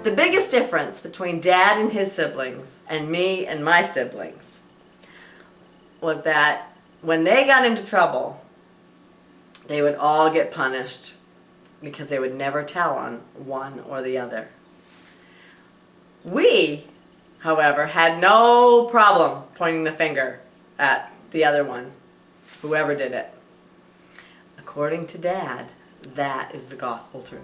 The biggest difference between Dad and his siblings and me and my siblings was that when they got into trouble, they would all get punished because they would never tell on one or the other. We, however, had no problem pointing the finger at the other one, whoever did it. According to Dad, that is the gospel truth.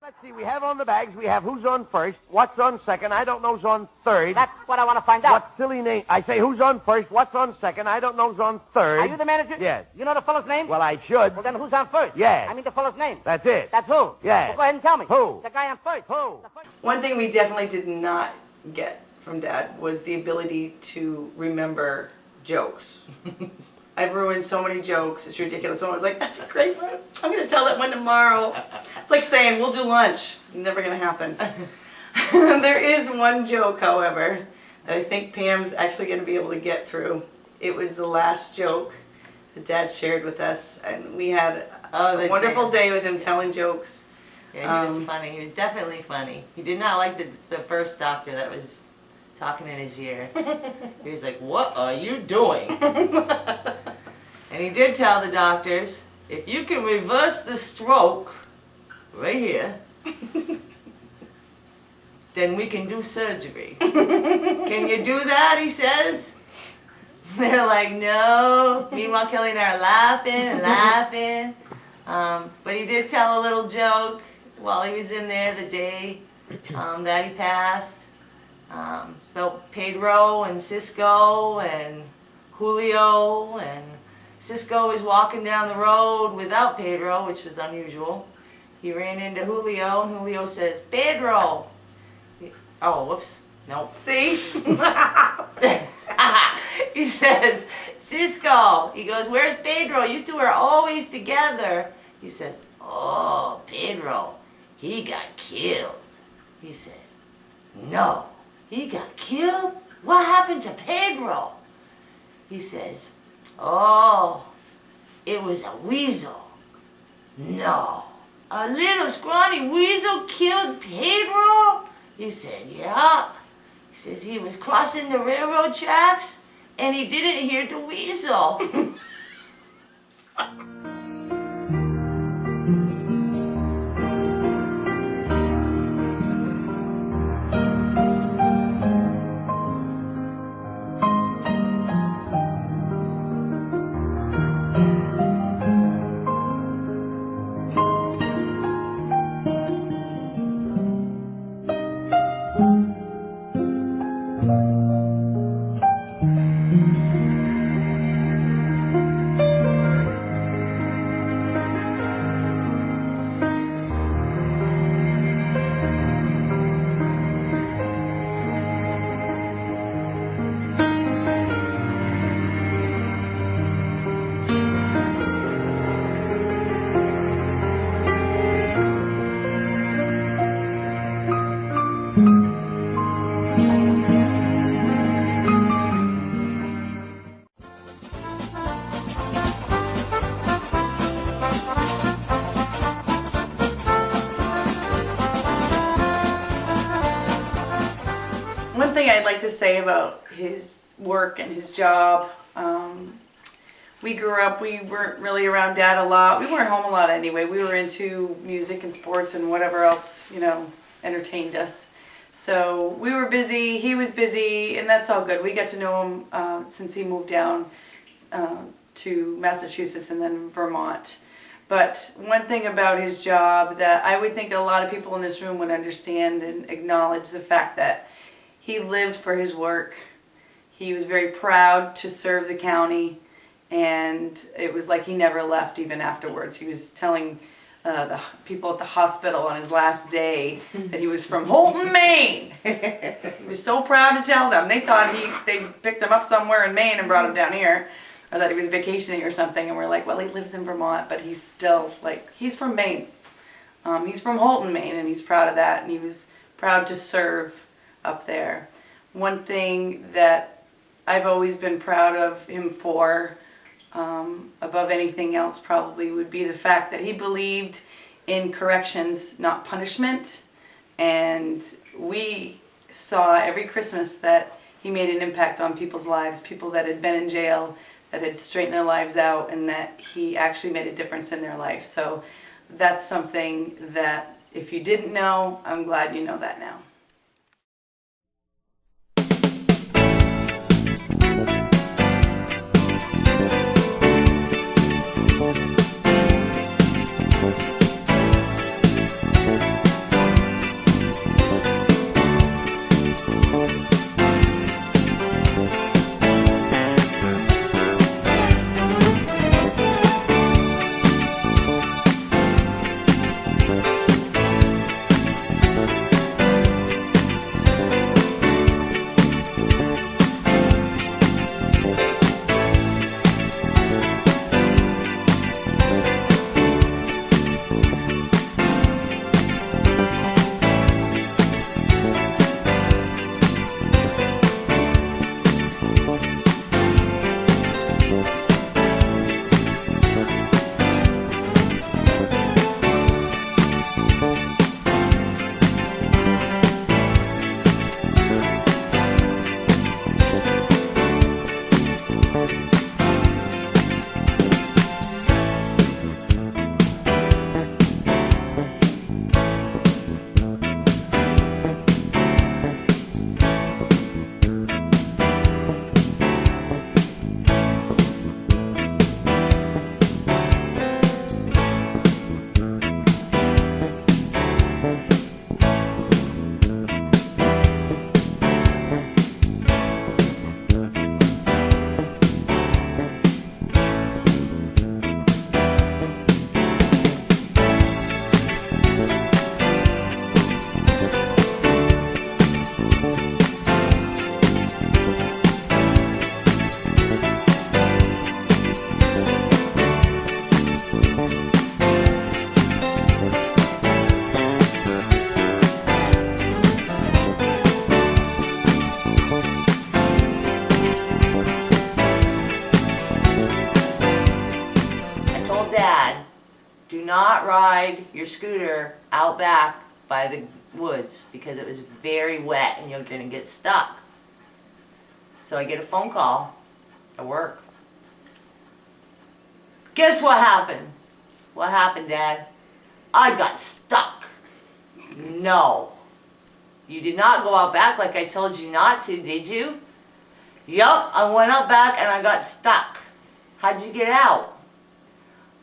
Let's see, we have on the bags, we have who's on first, what's on second, I don't know who's on third. That's what I want to find out. What silly name? I say who's on first, what's on second, I don't know who's on third. Are you the manager? Yes. You know the fellow's name? Well, I should. Well, then who's on first? Yes. I mean the fellow's name. That's it. That's who? Yes. Well, go ahead and tell me. Who? The guy on first. Who? The first. One thing we definitely did not get from Dad was the ability to remember jokes. I've ruined so many jokes, it's ridiculous. Someone was like, that's a great one. I'm going to tell that one tomorrow. It's like saying, we'll do lunch. It's never going to happen. There is one joke, however, that I think Pam's actually going to be able to get through. It was the last joke that Dad shared with us, and we had a wonderful day with him telling jokes. Yeah, he was funny. He was definitely funny. He did not like the first doctor that was talking in his ear. He was like, what are you doing? And he did tell the doctors, if you can reverse the stroke right here, then we can do surgery. Can you do that, he says? They're like, no. Meanwhile, Kelly and I are laughing and laughing. But he did tell a little joke while he was in there the day that he passed. About Pedro and Cisco and Julio, and Cisco was walking down the road without Pedro, which was unusual. He ran into Julio, and Julio says, Pedro! Oh, whoops. Nope. See? He says, Cisco! He goes, where's Pedro? You two are always together. He says, oh, Pedro, he got killed. He said, no. He got killed? What happened to Pedro? He says, oh, it was a weasel. No. A little scrawny weasel killed Pedro? He said, yeah. He says he was crossing the railroad tracks and he didn't hear the weasel. One thing I'd like to say about his work and his job, we grew up, we weren't really around Dad a lot. We weren't home a lot anyway. We were into music and sports and whatever else, you know, entertained us. So we were busy, he was busy, and that's all good. We got to know him since he moved down to Massachusetts and then Vermont. But one thing about his job that I would think a lot of people in this room would understand and acknowledge the fact that he lived for his work. He was very proud to serve the county, and it was like he never left even afterwards. He was telling the people at the hospital on his last day that he was from Holton, Maine. He was so proud to tell them. They thought they picked him up somewhere in Maine and brought him down here, or that he was vacationing or something, and we're like, well, he lives in Vermont, but he's still, like, he's from Maine. He's from Holton, Maine, and he's proud of that, and he was proud to serve up there. One thing that I've always been proud of him for, above anything else probably, would be the fact that he believed in corrections, not punishment. And we saw every Christmas that he made an impact on people's lives, people that had been in jail, that had straightened their lives out, and that he actually made a difference in their life. So that's something that if you didn't know, I'm glad you know that now. Dad, do not ride your scooter out back by the woods because it was very wet and you're going to get stuck. So I get a phone call at work. Guess what happened? What happened, Dad? I got stuck. No. You did not go out back like I told you not to, did you? Yup, I went out back and I got stuck. How'd you get out?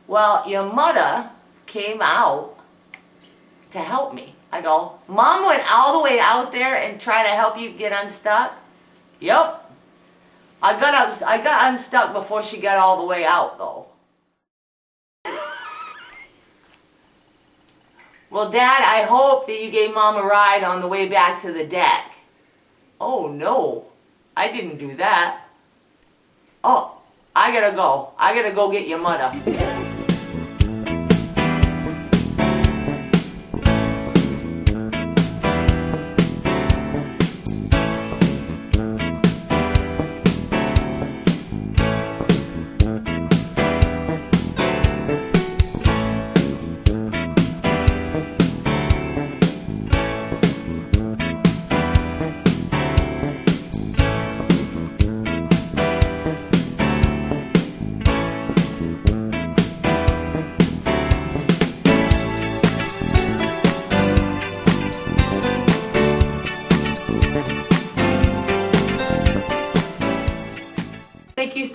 Well, your mother came out to help me. I go, Mom went all the way out there and tried to help you get unstuck? Yup. I got unstuck before she got all the way out, though. Well, Dad, I hope that you gave Mom a ride on the way back to the deck. Oh, no. I didn't do that. Oh, I gotta go. I gotta go get your mother.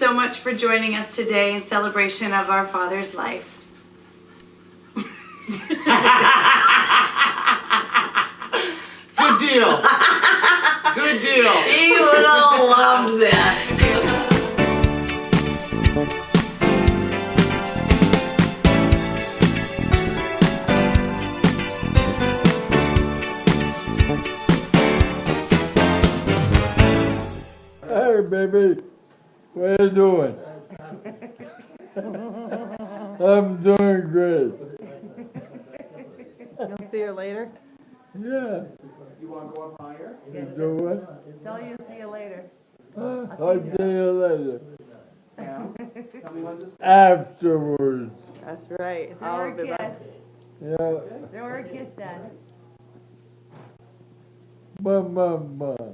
so much for joining us today in celebration of our father's life. Good deal. Good deal. He would have loved this. Hey, baby. What you doing? I'm doing great. You'll see her later. Yeah. You want to go up higher? You do what? Tell you see you later. I'll see you later. Yeah. Tell me when to start. Afterwards. That's right. Throw her a kiss. Yeah. Throw her a kiss, Dad. Bye, bye, bye.